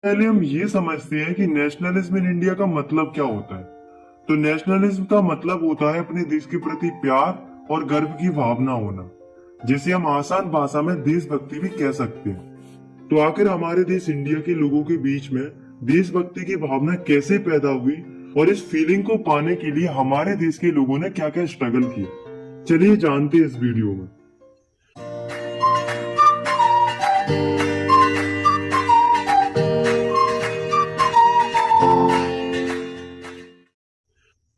पहले हम ये समझते हैं कि नेशनलिज्म इन इंडिया का मतलब क्या होता है। तो नेशनलिज्म का मतलब होता है अपने देश के प्रति प्यार और गर्व की भावना होना, जिसे हम आसान भाषा में देशभक्ति भी कह सकते हैं। तो आखिर हमारे देश इंडिया के लोगों के बीच में देशभक्ति की भावना कैसे पैदा हुई और इस फीलिंग को पाने के लिए हमारे देश के लोगों ने क्या क्या स्ट्रगल किया, चलिए जानते हैं इस वीडियो में।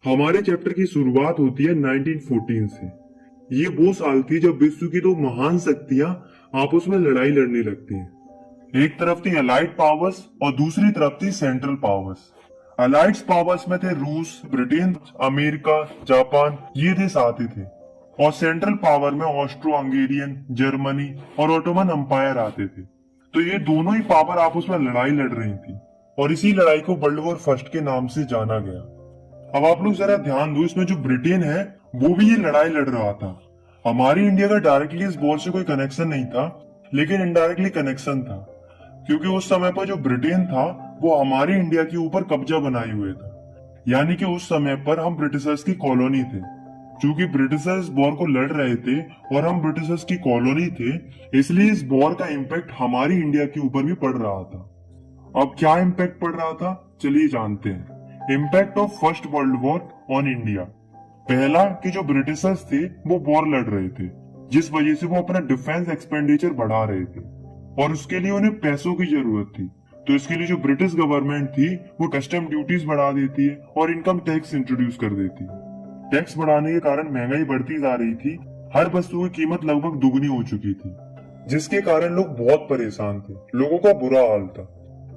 हमारे चैप्टर की शुरुआत होती है 1914 से। ये वो साल थी जब विश्व की दो महान शक्तियां आपस में लड़ाई लड़ने लगती हैं। एक तरफ थी अलाइड पावर्स और दूसरी तरफ थी सेंट्रल पावर्स। अलाइड पावर्स में थे रूस, ब्रिटेन, अमेरिका, जापान, ये देश आते थे। और सेंट्रल पावर में ऑस्ट्रो हंगेरियन, जर्मनी और ऑटोमन अंपायर आते थे। तो ये दोनों ही पावर आपस में लड़ाई लड़ रही थी और इसी लड़ाई को वर्ल्ड वॉर फर्स्ट के नाम से जाना गया। अब आप लोग जरा ध्यान दो, इसमें जो ब्रिटेन है वो भी ये लड़ाई लड़ रहा था। हमारी इंडिया का डायरेक्टली इस वॉर से कोई कनेक्शन नहीं था, लेकिन इनडायरेक्टली कनेक्शन था, क्योंकि उस समय पर जो ब्रिटेन था वो हमारी इंडिया के ऊपर कब्जा बनाए हुए था। यानी कि उस समय पर हम ब्रिटिशर्स की कॉलोनी थे। क्योंकि ब्रिटिशर्स वॉर को लड़ रहे थे और हम ब्रिटिशर्स की कॉलोनी थे, इसलिए इस वॉर का इम्पैक्ट हमारी इंडिया के ऊपर भी पड़ रहा था। अब क्या इम्पैक्ट पड़ रहा था, चलिए जानते हैं। Impact of first world war on India. पहला कि जो ब्रिटिशर्स थे वो वॉर लड़ रहे थे, जिस वजह से वो अपना डिफेंस एक्सपेंडिचर बढ़ा रहे थे और उसके लिए उन्हें पैसों की जरूरत थी। तो इसके लिए जो ब्रिटिश गवर्नमेंट थी वो कस्टम ड्यूटीज बढ़ा देती है और इनकम टैक्स इंट्रोड्यूस कर देती है। टैक्स बढ़ाने के कारण महंगाई बढ़ती जा रही थी। हर वस्तु की कीमत लगभग दुगनी हो चुकी थी, जिसके कारण लोग बहुत परेशान थे। लोगों का बुरा हाल था।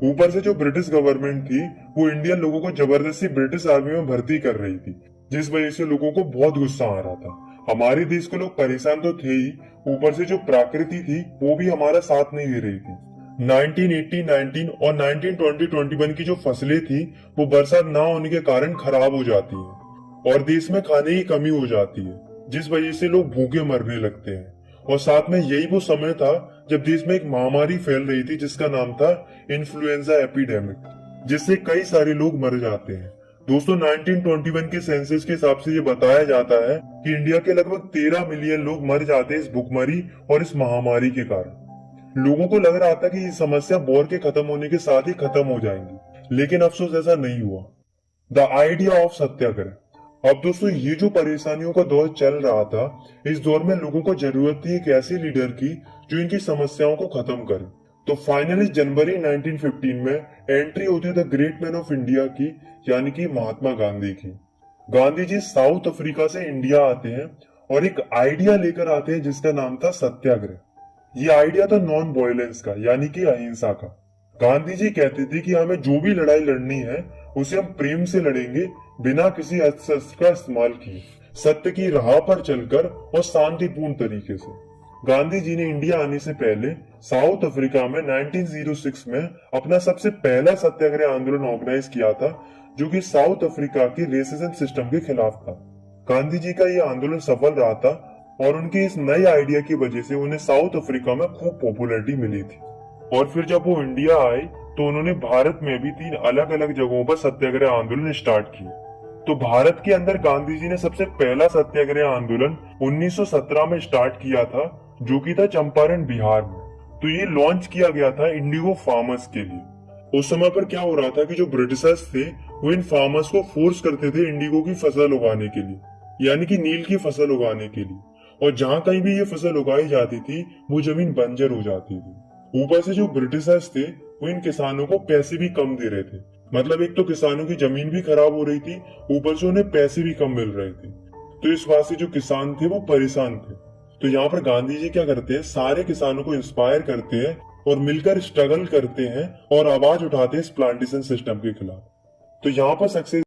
ऊपर से जो ब्रिटिश गवर्नमेंट थी वो इंडियन लोगों को जबरदस्ती ब्रिटिश आर्मी में भर्ती कर रही थी, जिस वजह से लोगों को बहुत गुस्सा आ रहा था। हमारे देश के लोग परेशान तो थे ही, ऊपर से जो प्रकृति थी वो भी हमारा साथ नहीं दे रही थी। 1980, 19 और 1920-21 की जो फसलें थी वो बरसात ना होने के कारण खराब हो जाती है और देश में खाने की कमी हो जाती है, जिस वजह से लोग भूखे मरने लगते हैं। और साथ में यही वो समय था जब देश में एक महामारी फैल रही थी जिसका नाम था इन्फ्लुएंजा एपिडेमिक, जिससे कई सारे लोग मर जाते हैं। दोस्तों, 1921 के सेंसस के हिसाब से ये बताया जाता है कि इंडिया के लगभग 13 मिलियन लोग मर जाते हैं इस भुखमरी और इस महामारी के कारण। लोगों को लग रहा था कि ये समस्या वॉर के खत्म होने के साथ ही खत्म हो जाएंगी, लेकिन अफसोस ऐसा नहीं हुआ। द आइडिया ऑफ सत्याग्रह। अब दोस्तों, ये जो परेशानियों का दौर चल रहा था, इस दौर में लोगों को जरूरत थी एक ऐसे लीडर की जो इनकी समस्याओं को खत्म करे। तो फाइनली जनवरी 1915 में एंट्री होती है the great man of India की, यानी कि महात्मा गांधी की। गांधी जी साउथ अफ्रीका से इंडिया आते हैं और एक आइडिया लेकर आते हैं जिसका नाम था सत्याग्रह। ये आइडिया था नॉन वायलेंस का, यानी कि अहिंसा का। गांधी जी कहते थे कि हमें जो भी लड़ाई लड़नी है उसे हम प्रेम से लड़ेंगे, बिना किसी अस्त्र का इस्तेमाल किए, सत्य की राह पर चलकर और शांतिपूर्ण तरीके से। गांधी जी ने इंडिया आने से पहले साउथ अफ्रीका में 1906 में अपना सबसे पहला सत्याग्रह आंदोलन ऑर्गेनाइज किया था, जो कि साउथ अफ्रीका की रेसिज्म सिस्टम के खिलाफ था। गांधी जी का यह आंदोलन सफल रहा था और उनके इस नए आइडिया की वजह से उन्हें साउथ अफ्रीका में खूब पॉपुलैरिटी मिली थी। और फिर जब वो इंडिया आए तो उन्होंने भारत में भी 3 अलग अलग जगहों पर सत्याग्रह आंदोलन स्टार्ट किए। तो भारत के अंदर गांधी जी ने सबसे पहला सत्याग्रह आंदोलन 1917 में स्टार्ट किया था, जो कि था चंपारण, बिहार में। तो ये लॉन्च किया गया था इंडिगो फार्मर्स के लिए। उस समय पर क्या हो रहा था कि जो ब्रिटिशर्स थे वो इन फार्मर्स को फोर्स करते थे इंडिगो की फसल उगाने के लिए, यानी कि नील की फसल उगाने के लिए। और जहां कहीं भी ये फसल उगाई जाती थी वो जमीन बंजर हो जाती थी। ऊपर से जो ब्रिटिशर्स थे वो इन किसानों को पैसे भी कम दे रहे थे। मतलब एक तो किसानों की जमीन भी खराब हो रही थी, ऊपर से उन्हें पैसे भी कम मिल रहे थे। तो इस बात से जो किसान थे वो परेशान थे। तो यहाँ पर गांधी जी क्या करते हैं, सारे किसानों को इंस्पायर करते हैं और मिलकर स्ट्रगल करते हैं और आवाज उठाते हैं इस प्लांटेशन सिस्टम के खिलाफ। तो यहाँ पर सक्सेस